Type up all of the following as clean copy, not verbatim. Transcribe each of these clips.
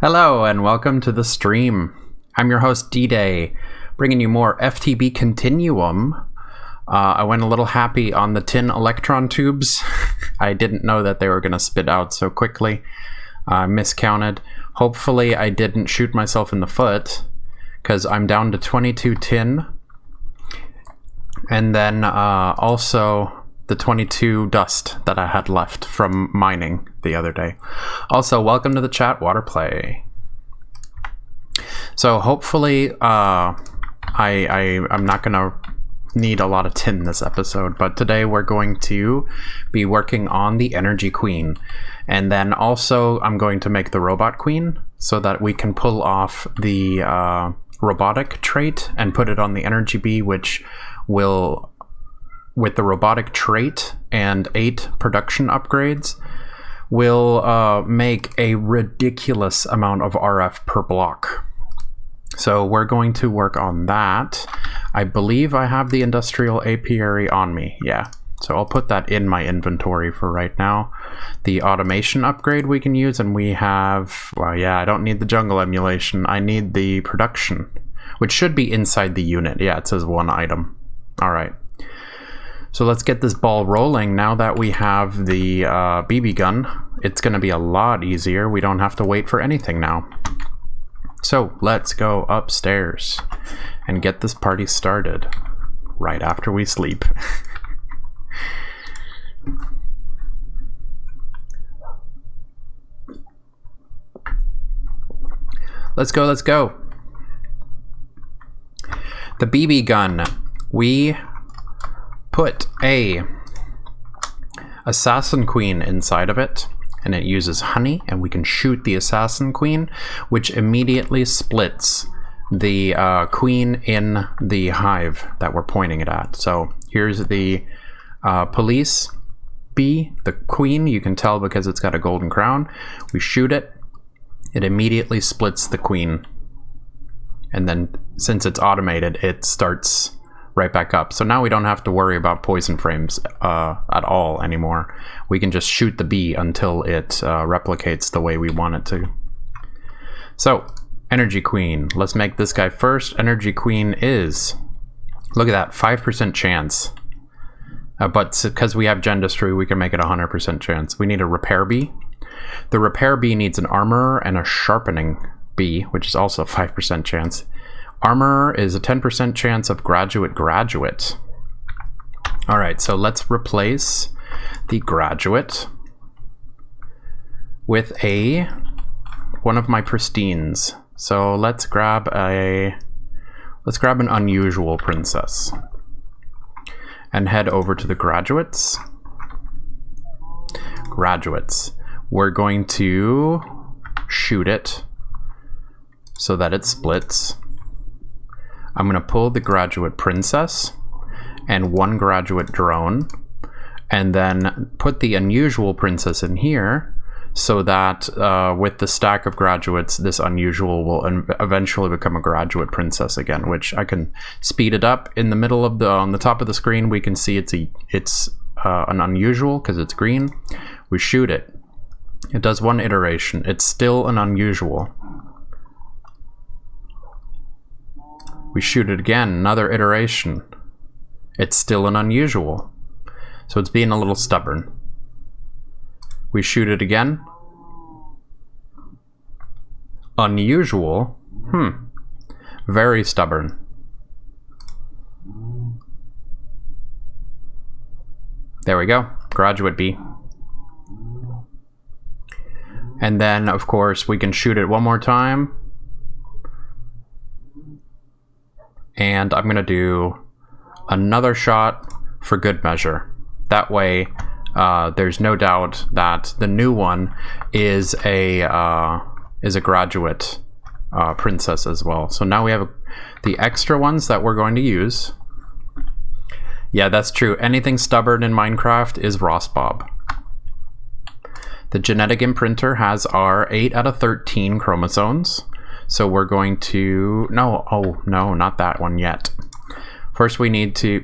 Hello and welcome to the stream. I'm your host D-Day, bringing you more FTB Continuum. I went a little happy on the tin electron tubes. I didn't know that they were going to spit out so quickly. I miscounted. Hopefully I didn't shoot myself in the foot, because I'm down to 22 tin. And then also the 22 dust that I had left from mining the other day. Also, welcome to the chat, Waterplay. So hopefully I'm not gonna need a lot of tin this episode, but today we're going to be working on the Energy Queen, and then also I'm going to make the Robot Queen so that we can pull off the robotic trait and put it on the Energy Bee, which will, with the robotic trait and 8 production upgrades, will make a ridiculous amount of RF per block. So we're going to work on that. I believe I have the industrial apiary on me. Yeah, so I'll put that in my inventory for right now. The automation upgrade we can use, and we have, well, yeah, I don't need the jungle emulation. I need the production, which should be inside the unit. Yeah, it says 1 item. All right. So let's get this ball rolling. Now that we have the BB gun, it's going to be a lot easier. We don't have to wait for anything now. So let's go upstairs and get this party started right after we sleep. Let's go, let's go. The BB gun. We put a assassin queen inside of it, and it uses honey, and we can shoot the assassin queen, which immediately splits the queen in the hive that we're pointing it at. So here's the police bee, the queen. You can tell because it's got a golden crown. We shoot it, it immediately splits the queen, and then since it's automated, it starts right back up. So now we don't have to worry about poison frames at all anymore. We can just shoot the bee until it replicates the way we want it to. So, Energy Queen. Let's make this guy first. Energy Queen is, look at that, 5% chance. But because we have Gendistry, we can make it 100% chance. We need a repair bee. The repair bee needs an armorer and a sharpening bee, which is also 5% chance. Armor is a 10% chance of graduate. All right, so let's replace the graduate with one of my pristines. So let's grab an unusual princess and head over to the graduates. We're going to shoot it so that it splits. I'm going to pull the graduate princess and 1 graduate drone, and then put the unusual princess in here so that with the stack of graduates, this unusual will eventually become a graduate princess again, which I can speed it up. In the middle of on the top of the screen, we can see it's an unusual because it's green. We shoot it. It does 1 iteration. It's still an unusual. We shoot it again, another iteration. It's still an unusual. So it's being a little stubborn. We shoot it again. Unusual. Very stubborn. There we go. Graduate bee. And then, of course, we can shoot it 1 more time. And I'm going to do another shot for good measure. That way, there's no doubt that the new one is a graduate princess as well. So now we have the extra ones that we're going to use. Yeah, that's true. Anything stubborn in Minecraft is Rossbob. The genetic imprinter has our 8 out of 13 chromosomes. So we're going to, no, not that one yet. First we need to,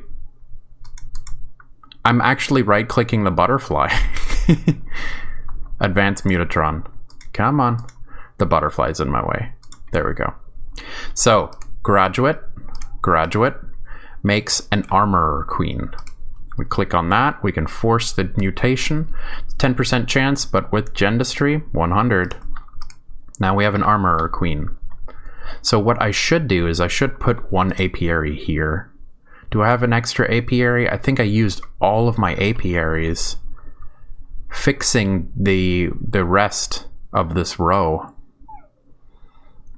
I'm actually right-clicking the butterfly. Advanced Mutatron. Come on. The butterfly's in my way. There we go. So, graduate makes an armorer queen. We click on that. We can force the mutation. 10% chance, but with gendistry, 100. Now we have an armorer queen. So what I should do is I should put one apiary here. Do I have an extra apiary? I think I used all of my apiaries fixing the rest of this row.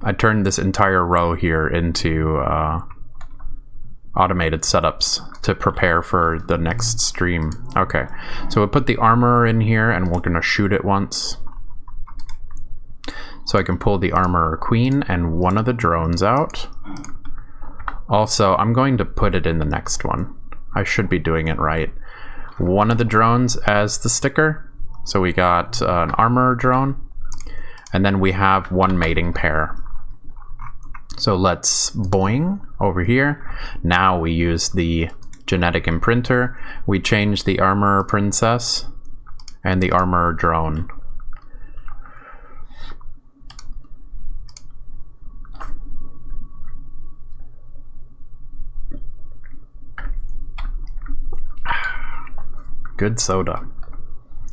I turned this entire row here into automated setups to prepare for the next stream. Okay, so we'll put the armorer in here and we're gonna shoot it once. So I can pull the armorer queen and one of the drones out. Also, I'm going to put it in the next one. I should be doing it right. One of the drones as the sticker. So we got an armorer drone. And then we have one mating pair. So let's boing over here. Now we use the genetic imprinter. We change the armorer princess and the armorer drone. Good soda.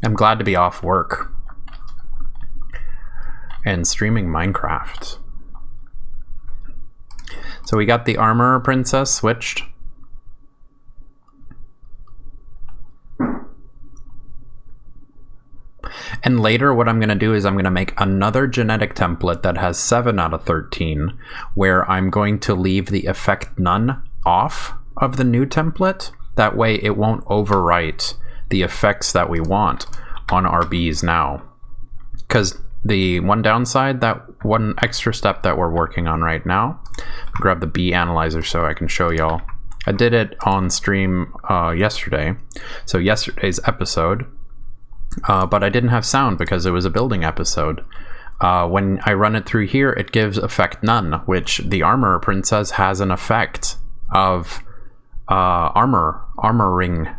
I'm glad to be off work and streaming Minecraft. So we got the armorer princess switched. And later what I'm going to do is I'm going to make another genetic template that has 7 out of 13, where I'm going to leave the effect none off of the new template. That way it won't overwrite the effects that we want on our bees now. Because the one downside, that one extra step that we're working on right now, grab the bee analyzer so I can show y'all. I did it on stream yesterday, so yesterday's episode, but I didn't have sound because it was a building episode. When I run it through here, it gives effect none, which the armorer princess has an effect of armoring,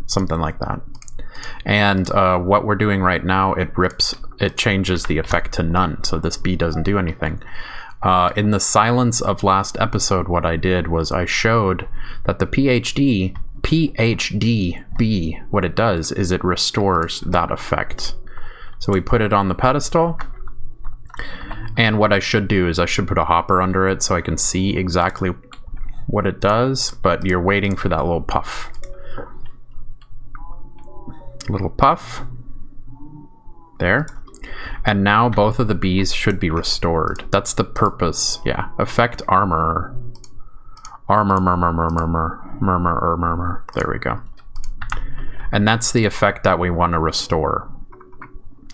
something like that. And what we're doing right now, it changes the effect to none, so this bee doesn't do anything. In the silence of last episode, what I did was I showed that the PhD bee, what it does is it restores that effect. So we put it on the pedestal, and what I should do is I should put a hopper under it so I can see exactly what it does, but you're waiting for that little puff. Little puff there, and now both of the bees should be restored. That's the purpose. Yeah, effect armor, murmur. There we go. And that's the effect that we want to restore.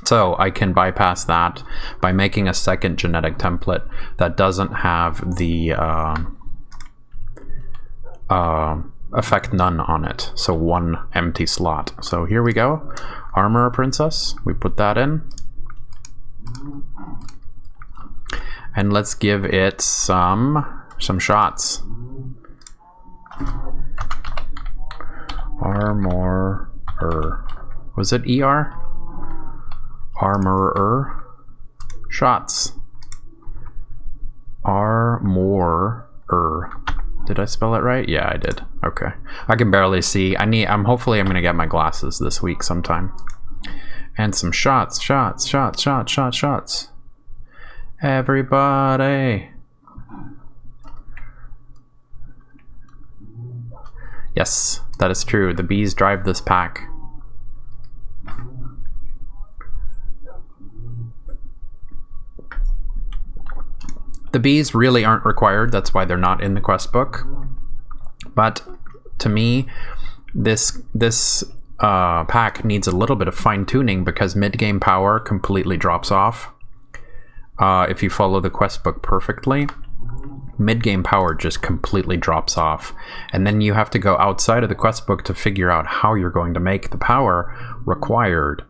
So I can bypass that by making a second genetic template that doesn't have the effect none on it, so one empty slot. So here we go, armorer princess, we put that in, and let's give it some shots. Armorer, was it ER? Armorer shots. Armorer. Did I spell it right? Yeah, I did. Okay. I can barely see. Hopefully I'm gonna get my glasses this week sometime. And some shots. Everybody. Yes, that is true. The bees drive this pack. The bees really aren't required, that's why they're not in the quest book. But to me, this pack needs a little bit of fine-tuning because mid-game power completely drops off. If you follow the quest book perfectly, mid-game power just completely drops off. And then you have to go outside of the quest book to figure out how you're going to make the power required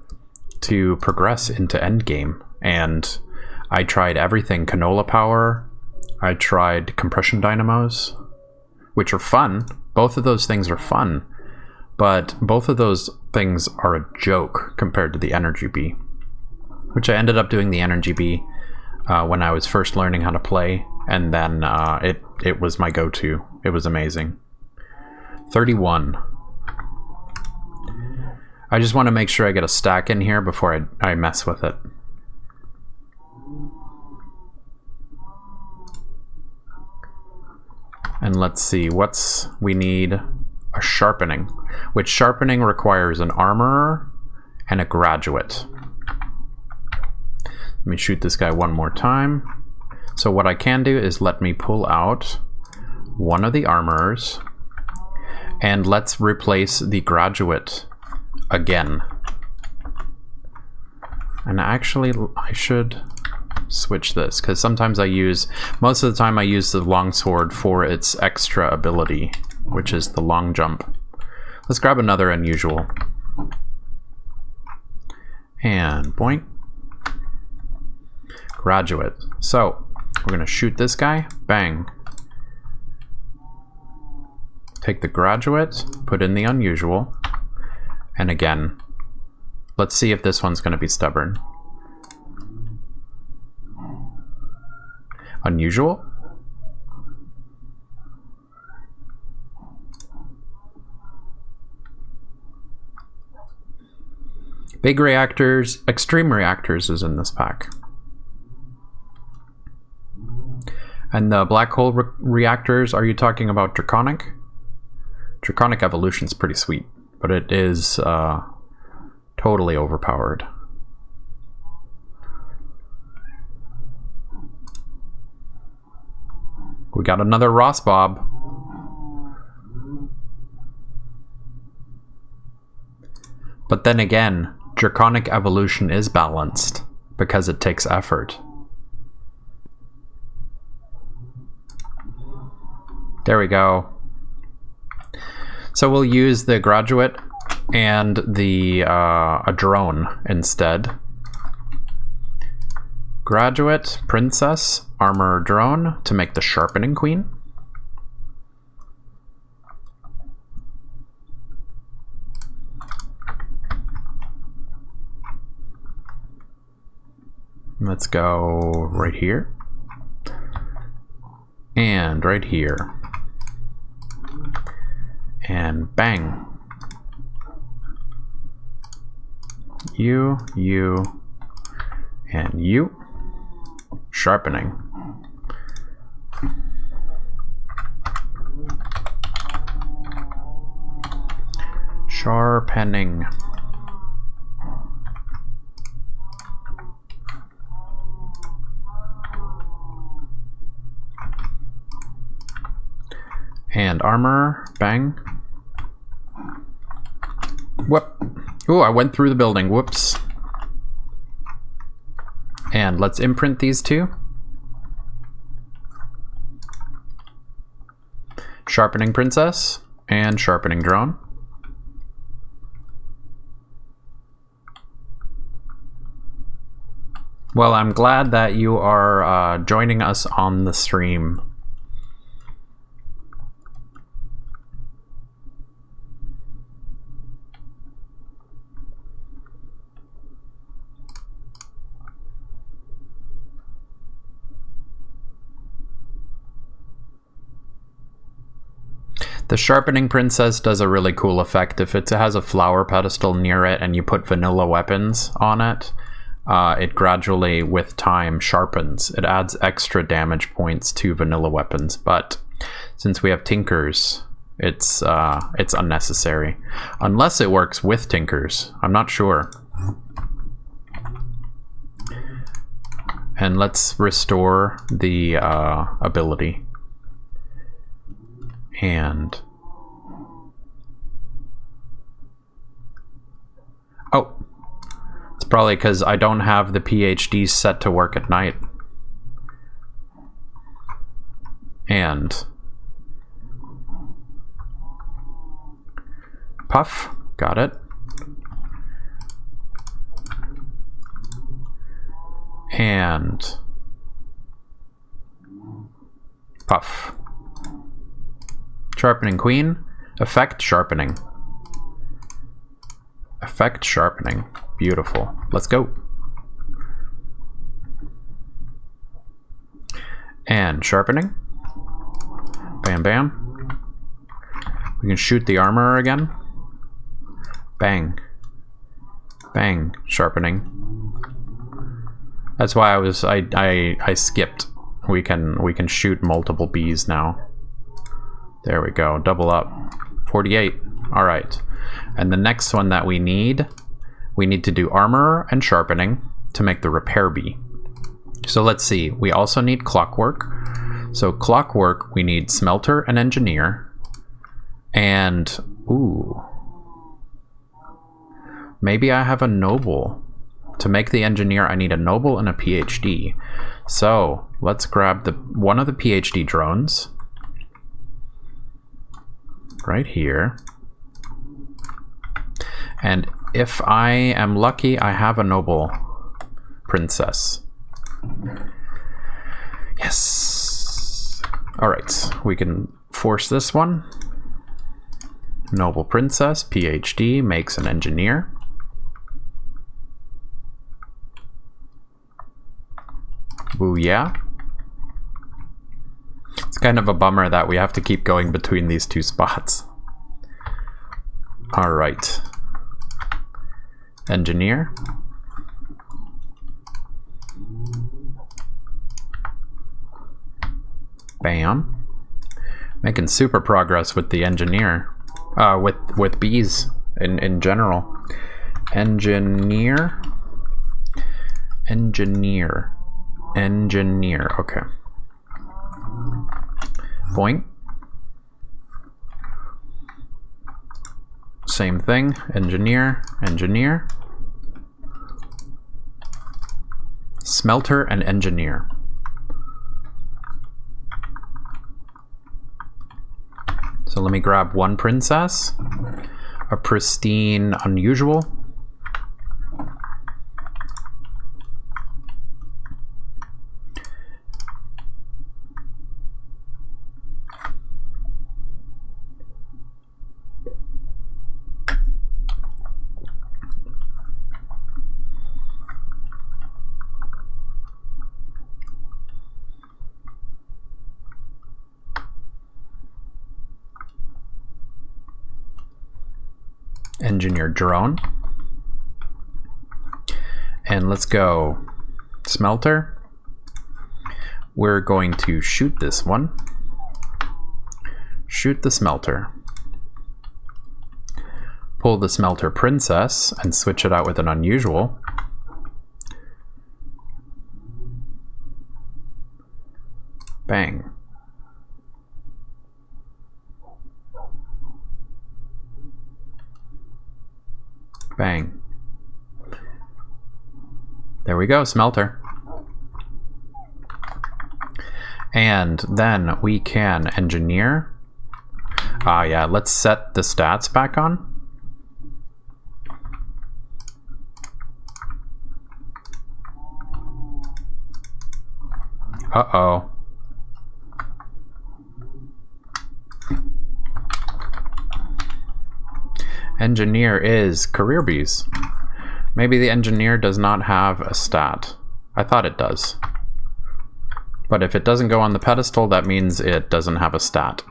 to progress into endgame. And I tried everything. Canola power. I tried compression dynamos, which are fun. Both of those things are fun, but both of those things are a joke compared to the energy bee. which I ended up doing the energy bee when I was first learning how to play, and then it was my go-to. It was amazing. 31. I just want to make sure I get a stack in here before I mess with it. And let's see, we need a sharpening, which sharpening requires an armorer and a graduate. Let me shoot this guy one more time. So what I can do is let me pull out one of the armorers, and let's replace the graduate again. And actually, I should switch this, because sometimes most of the time I use the longsword for its extra ability, which is the long jump. Let's grab another unusual. And boink. Graduate. So, we're going to shoot this guy. Bang. Take the graduate, put in the unusual, and again. Let's see if this one's going to be stubborn. Unusual. Big reactors, extreme reactors is in this pack. And the black hole reactors, are you talking about draconic? Draconic evolution's pretty sweet, but it is totally overpowered. We got another Ross Bob. But then again, draconic evolution is balanced because it takes effort. There we go. So we'll use the graduate and the a drone instead. Graduate, princess, armor, drone to make the sharpening queen. Let's go right here. And right here. And bang. You, and you. Sharpening. Sharpening. And armor, bang. Whoop. Ooh, I went through the building, whoops. And let's imprint these two. Sharpening princess and sharpening drone. Well, I'm glad that you are joining us on the stream. The sharpening princess does a really cool effect. If it has a flower pedestal near it and you put vanilla weapons on it, it gradually, with time, sharpens. It adds extra damage points to vanilla weapons, but since we have tinkers, it's unnecessary. Unless it works with tinkers. I'm not sure. And let's restore the ability. And oh, it's probably because I don't have the PhD set to work at night. And puff, got it. And puff. Sharpening queen, effect sharpening. Effect sharpening, beautiful. Let's go. And sharpening. Bam, bam. We can shoot the armorer again. Bang. Bang. Sharpening. That's why I skipped. We can shoot multiple bees now. There we go. Double up. 48. All right. And the next one that we need to do armorer and sharpening to make the repair bee. So let's see. We also need clockwork. So clockwork, we need smelter and engineer. And ooh. Maybe I have a noble. To make the engineer, I need a noble and a PhD. So let's grab one of the PhD drones. Right here. And if I am lucky, I have a noble princess. Yes. All right, we can force this one. Noble princess, PhD, makes an engineer. Booyah. It's kind of a bummer that we have to keep going between these two spots. All right. Engineer. Bam. Making super progress with the engineer. With bees in general. Engineer. Engineer. Engineer. Okay. Point. Same thing. Engineer. Engineer. Smelter and engineer. So let me grab one princess. A pristine unusual. Engineer drone. And let's go smelter. We're going to shoot this one. Shoot the smelter. Pull the smelter princess and switch it out with an unusual. Bang. Bang. There we go, smelter. And then we can engineer. Yeah, let's set the stats back on. Uh-oh. Engineer is career bees. Maybe the engineer does not have a stat. I thought it does. But if it doesn't go on the pedestal, that means it doesn't have a stat.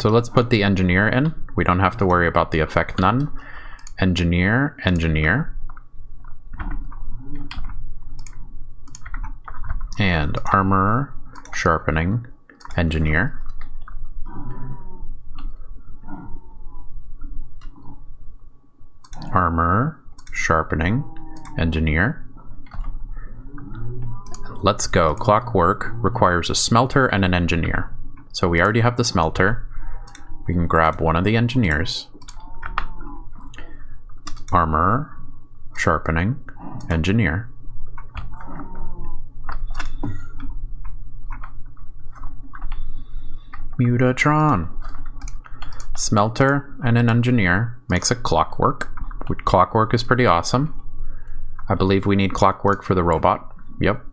So let's put the engineer in. We don't have to worry about the effect none. Engineer, engineer. And armor, sharpening, engineer. Armor, sharpening, engineer. Let's go. Clockwork requires a smelter and an engineer. So we already have the smelter. We can grab one of the engineers. Armor, sharpening, engineer. Mutatron. Smelter and an engineer makes a clockwork. Clockwork is pretty awesome. I believe we need clockwork for the robot. Yep.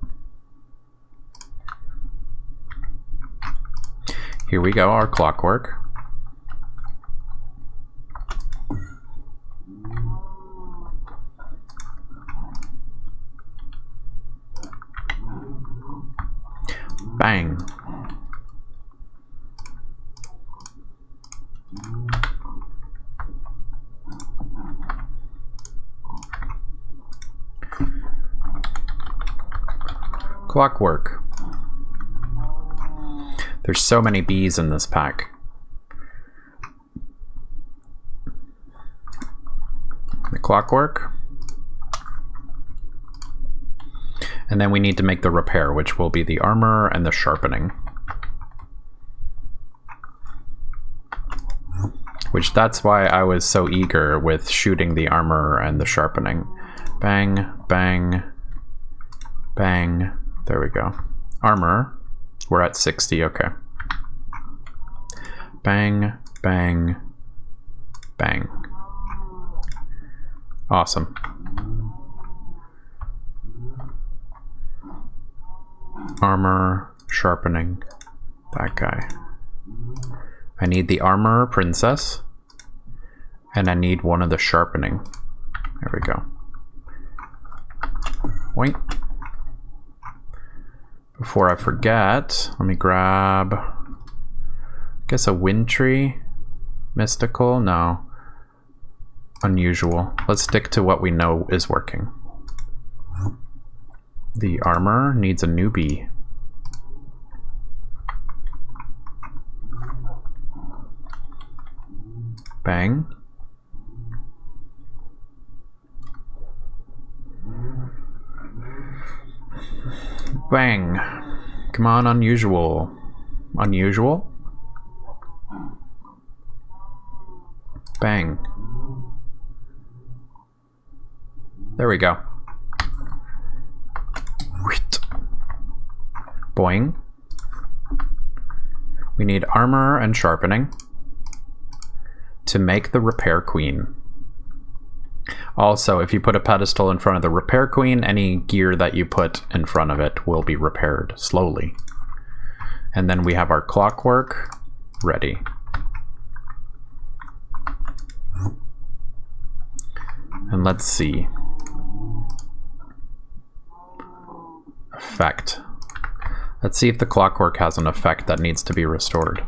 Here we go, our clockwork. Bang. Clockwork. There's so many bees in this pack. The clockwork. And then we need to make the repair, which will be the armor and the sharpening. Which that's why I was so eager with shooting the armor and the sharpening. Bang, bang, bang. There we go. Armor. We're at 60, okay. Bang, bang, bang. Awesome. Armor, sharpening, that guy. I need the armor princess, and I need one of the sharpening. There we go. Wait. Before I forget, let me grab, I guess a wind tree, mystical, no, unusual. Let's stick to what we know is working. The armor needs a newbie. Bang. Bang. Come on, unusual. Unusual. Bang. There we go. Boing. We need armor and sharpening to make the repair queen. Also, if you put a pedestal in front of the repair queen, any gear that you put in front of it will be repaired slowly. And then we have our clockwork ready. And let's see. Effect. Let's see if the clockwork has an effect that needs to be restored.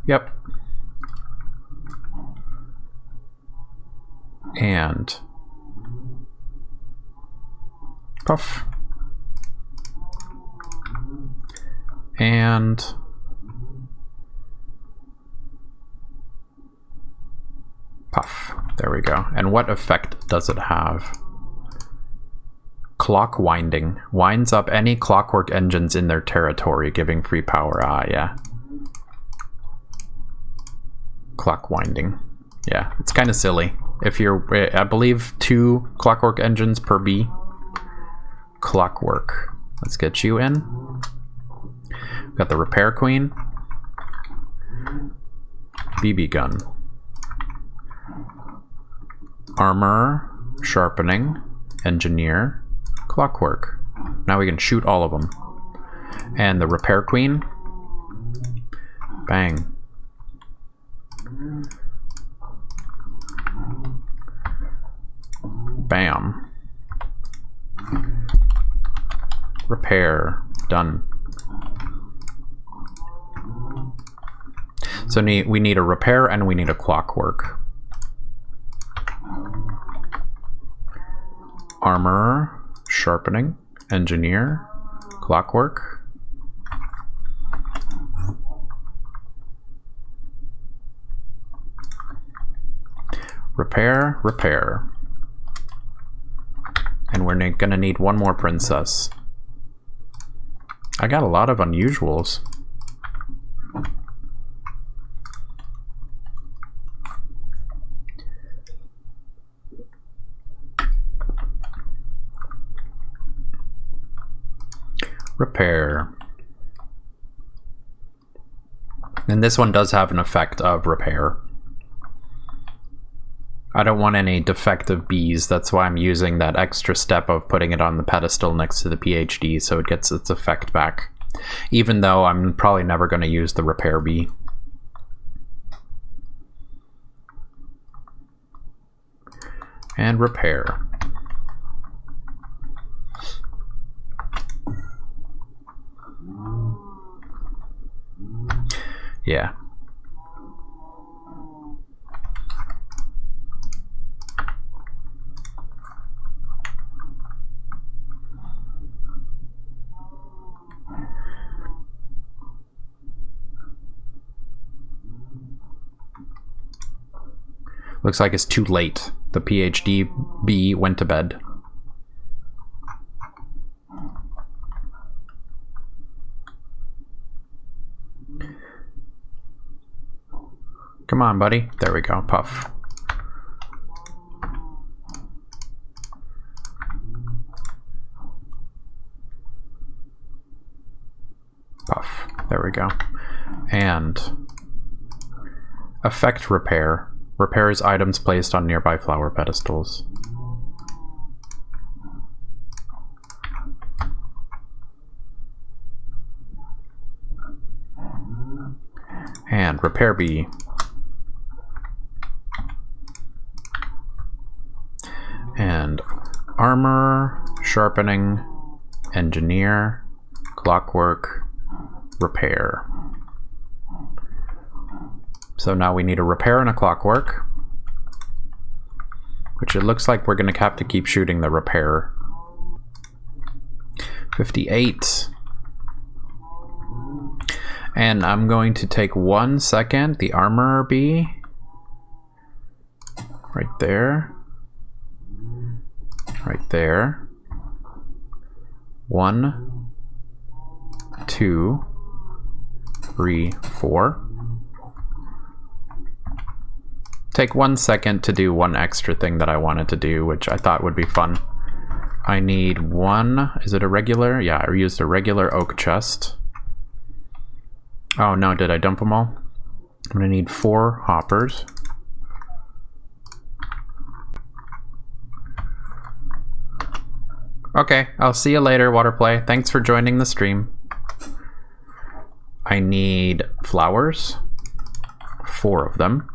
Yep. And puff. And puff. There we go. And what effect does it have? Clock winding. Winds up any clockwork engines in their territory, giving free power. Ah, yeah. Clock winding. Yeah, it's kind of silly. If you're, I believe, 2 clockwork engines per bee. Clockwork. Let's get you in. Got the repair queen. BB gun. Armor, sharpening, engineer, clockwork. Now we can shoot all of them. And the repair queen. Bang. Bam. Repair. Done. So we need a repair and we need a clockwork. Armor, sharpening, engineer, clockwork. Repair, repair. And we're gonna need one more princess. I got a lot of unusuals. Repair. And this one does have an effect of repair. I don't want any defective bees, that's why I'm using that extra step of putting it on the pedestal next to the PhD so it gets its effect back. Even though I'm probably never going to use the repair bee. And repair. Yeah. Looks like it's too late. The PhD bee went to bed. Come on, buddy. There we go. Puff. Puff. There we go. And effect repair. Repairs items placed on nearby flower pedestals. And repair bee. And armor, sharpening, engineer, clockwork, repair. So now we need a repair and a clockwork, which it looks like we're going to have to keep shooting the repair. 58. And I'm going to take 1 second, the armor bee, right there. Right there. 1, 2, 3, 4. Take 1 second to do one extra thing that I wanted to do, which I thought would be fun. I need one, is it a regular? Yeah, I used a regular oak chest. Oh no, did I dump them all? I'm gonna need 4 hoppers. Okay, I'll see you later, Waterplay. Thanks for joining the stream. I need flowers, 4 of them.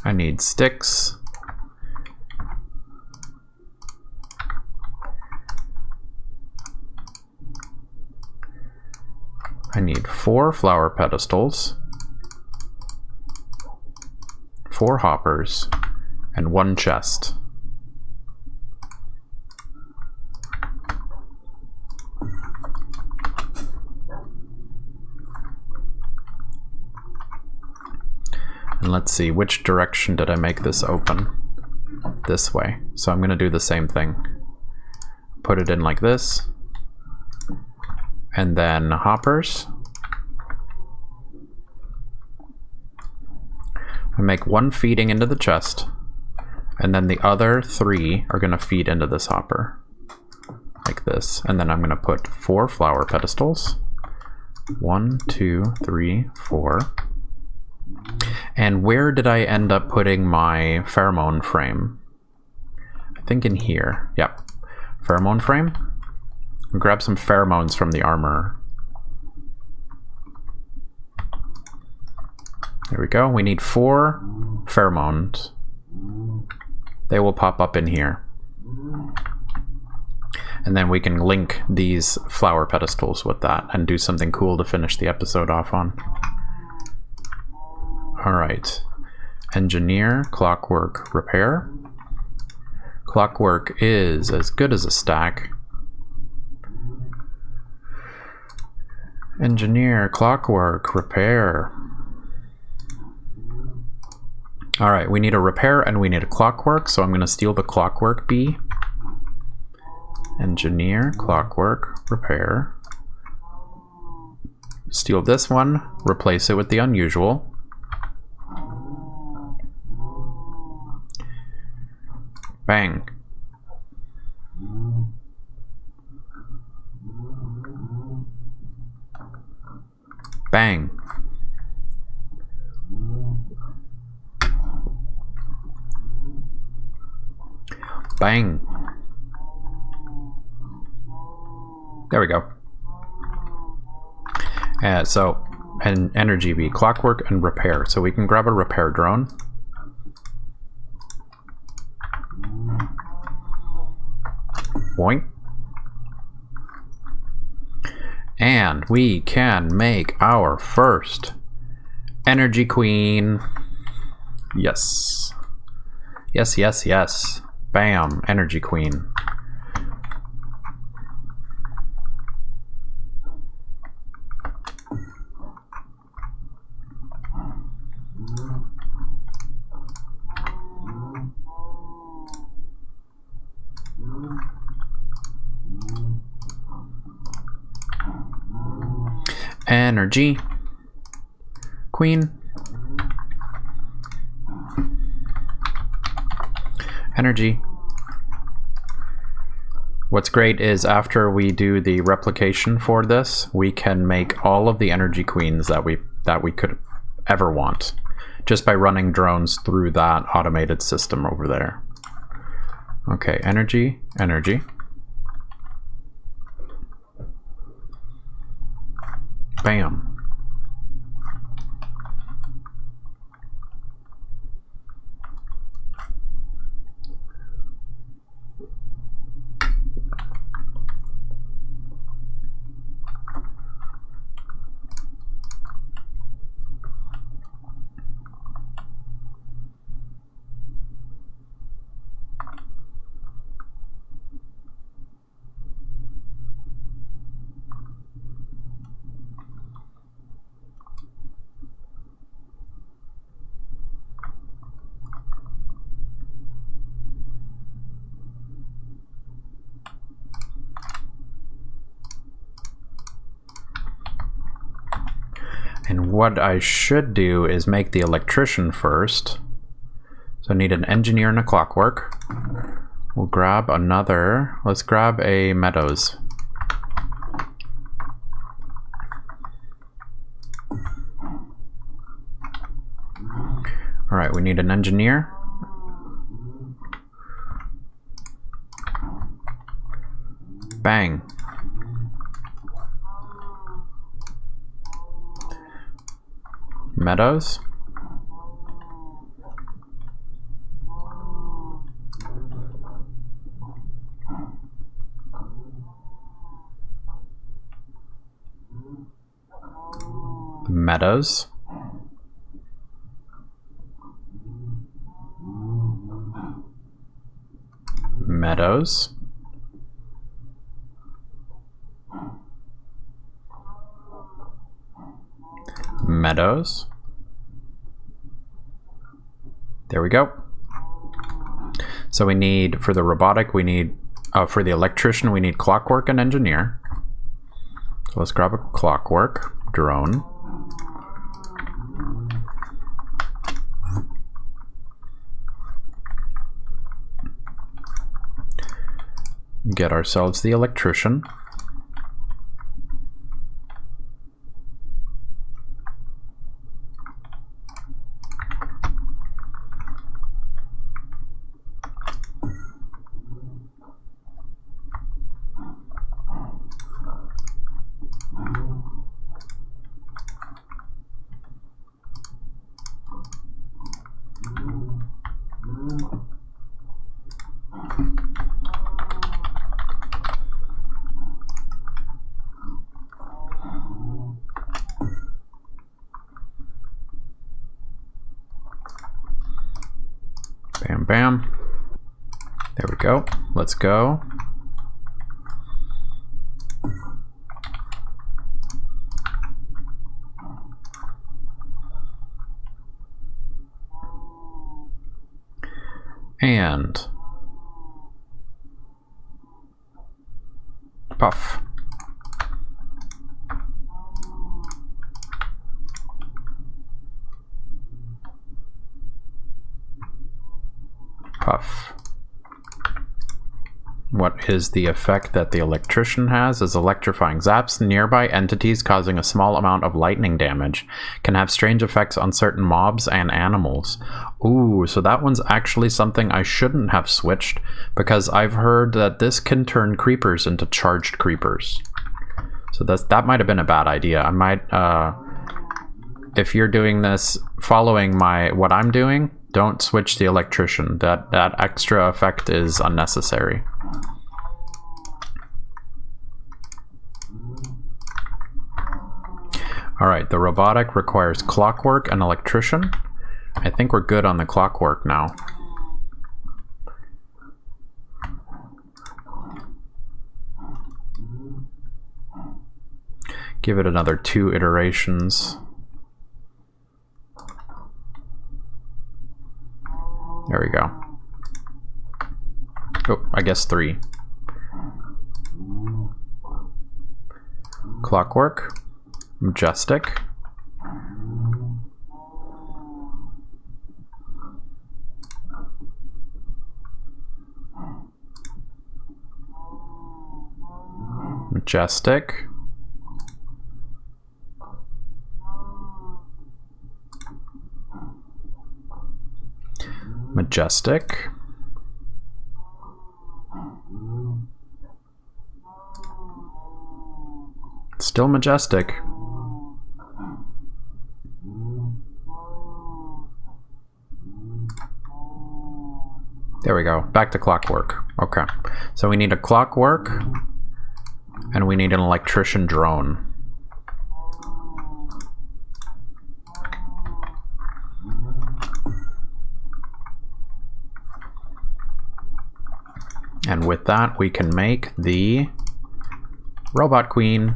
I need sticks. I need 4 flower pedestals, 4 hoppers, and 1 chest. And let's see, which direction did I make this open? This way. So I'm going to do the same thing. Put it in like this. And then hoppers. I make 1 feeding into the chest. And then the other 3 are going to feed into this hopper. Like this. And then I'm going to put 4 flower pedestals. 1, 2, 3, 4. And where did I end up putting my pheromone frame? I think in here. Yep. Pheromone frame. I'll grab some pheromones from the armor. There we go. We need 4 pheromones. They will pop up in here. And then we can link these flower pedestals with that and do something cool to finish the episode off on. Alright, engineer, clockwork, repair. Clockwork is as good as a stack. Engineer, clockwork, repair. Alright, we need a repair and we need a clockwork, so I'm going to steal the clockwork bee. Engineer, clockwork, repair. Steal this one, replace it with the unusual. Bang. Bang. Bang. There we go. So, an energy bee, clockwork, and repair. So we can grab a repair drone. Boink. And we can make our first energy queen. Yes. Yes, yes, yes. Bam, energy queen. Energy queen. Energy. What's great is after we do the replication for this, we can make all of the energy queens that we could ever want just by running drones through that automated system over there. Okay, energy, energy. Bam. And what I should do is make the electrician first. So I need an engineer and a clockwork. We'll grab another, let's grab a Meadows. All right, we need an engineer. Bang. Meadows. Meadows. Meadows. Meadows. There we go. So we need, for the robotic, we need, for the electrician, we need clockwork and engineer. So let's grab a clockwork drone. Get ourselves the electrician. Bam, bam. There we go. Let's go. And puff. Puff. What is the effect that the electrician has? Is electrifying, zaps nearby entities, causing a small amount of lightning damage. Can have strange effects on certain mobs and animals. Ooh, so that one's actually something I shouldn't have switched, because I've heard that this can turn creepers into charged creepers. So that might have been a bad idea. I might, if you're doing this following what I'm doing, don't switch the electrician. That extra effect is unnecessary. All right, the robotic requires clockwork and electrician. I think we're good on the clockwork now. Give it another 2 iterations. There we go. Oh, I guess 3. Clockwork. Majestic. Majestic. Majestic. Still majestic. There we go. Back to clockwork. Okay. So we need a clockwork and we need an electrician drone. And with that, we can make the robot queen.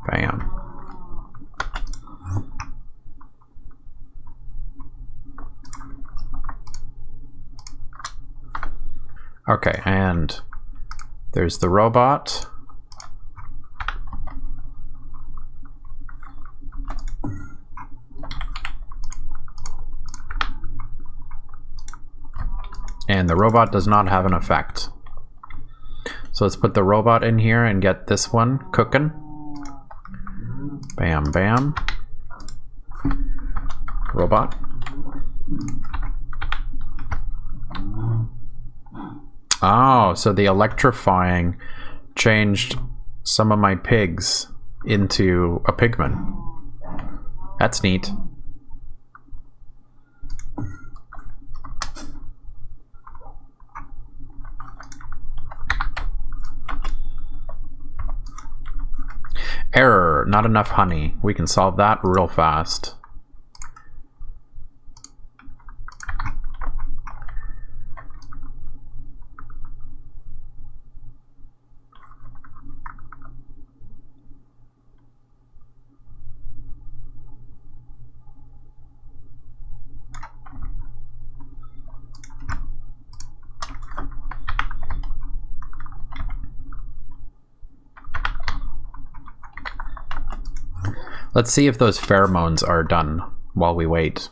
Bam. Okay, and there's the robot. And the robot does not have an effect. So let's put the robot in here and get this one cooking. Bam, bam. Robot. Oh, so the electrifying changed some of my pigs into a pigman. That's neat. Error, not enough honey. We can solve that real fast. Let's see if those pheromones are done while we wait.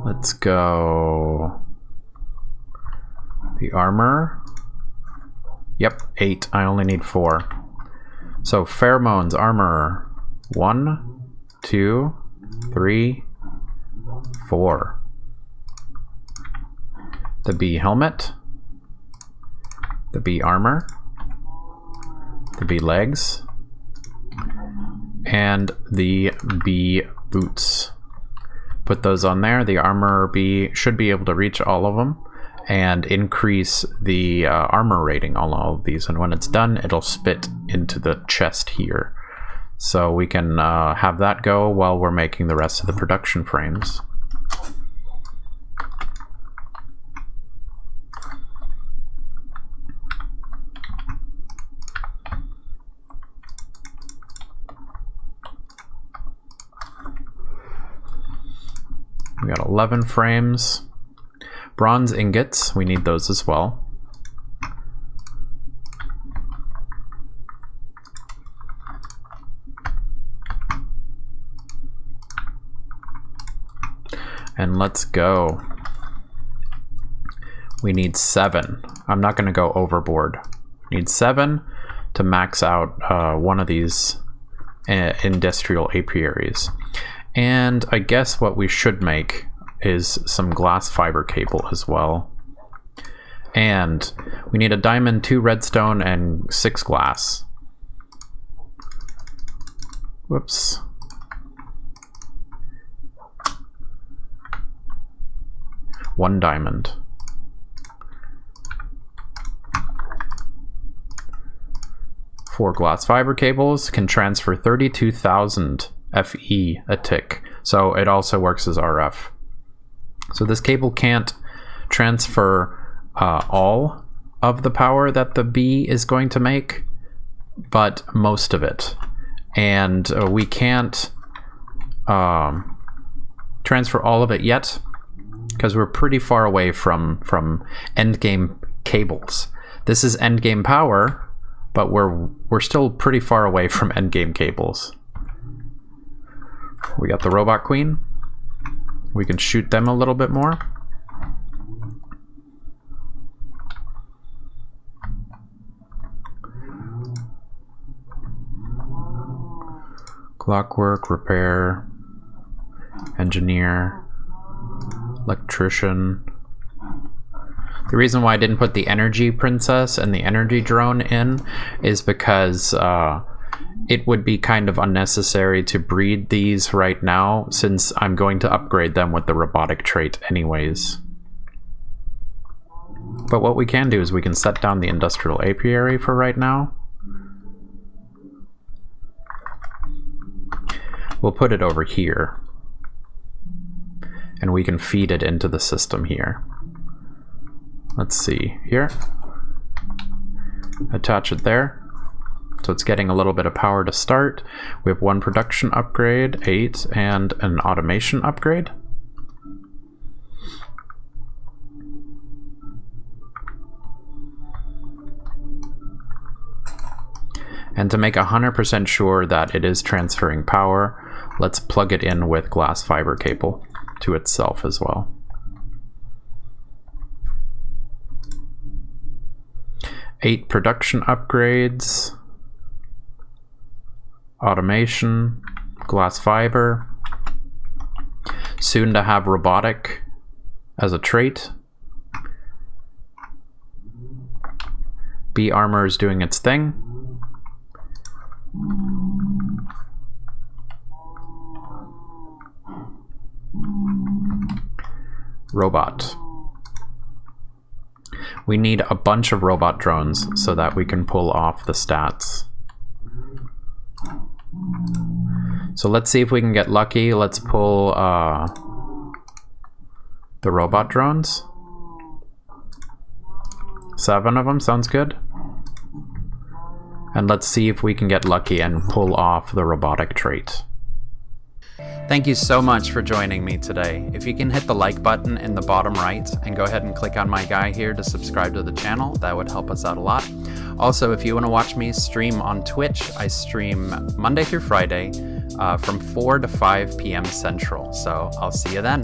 Let's go. The armor. Yep, 8. I only need 4. So pheromones, armor. 1, 2, 3, 4. The bee helmet. The bee armor. The bee legs, and the bee boots. Put those on there. The armor bee should be able to reach all of them and increase the armor rating on all of these. And when it's done, it'll spit into the chest here. So we can have that go while we're making the rest of the production frames. We got 11 frames. Bronze ingots, we need those as well. And let's go. We need 7. I'm not going to go overboard. We need 7 to max out one of these industrial apiaries. And I guess what we should make is some glass fiber cable as well. And we need a diamond, 2 redstone, and 6 glass. Whoops. One diamond. 4 glass fiber cables can transfer 32,000 FE a tick. So it also works as RF. So this cable can't transfer all of the power that the bee is going to make, but most of it. And we can't transfer all of it yet because we're pretty far away from endgame cables. This is endgame power, but we're still pretty far away from endgame cables. We got the robot queen. We can shoot them a little bit more. Clockwork, repair, engineer, electrician. The reason why I didn't put the energy princess and the energy drone in is because it would be kind of unnecessary to breed these right now, since I'm going to upgrade them with the robotic trait anyways. But what we can do is we can set down the industrial apiary for right now. We'll put it over here, and we can feed it into the system here. Let's see here. Attach it there. So it's getting a little bit of power to start. We have 1 production upgrade, 8, and an automation upgrade. And to make 100% sure that it is transferring power, let's plug it in with glass fiber cable to itself as well. Eight production upgrades, automation, glass fiber, soon to have robotic as a trait. Bee armor is doing its thing. Robot. We need a bunch of robot drones so that we can pull off the stats. So let's see if we can get lucky. Let's pull the robot drones. 7 of them sounds good. And let's see if we can get lucky and pull off the robotic trait. Thank you so much for joining me today. If you can hit the like button in the bottom right and go ahead and click on my guy here to subscribe to the channel, that would help us out a lot. Also, if you want to watch me stream on Twitch, I stream Monday through Friday from 4 to 5 p.m. Central. So I'll see you then.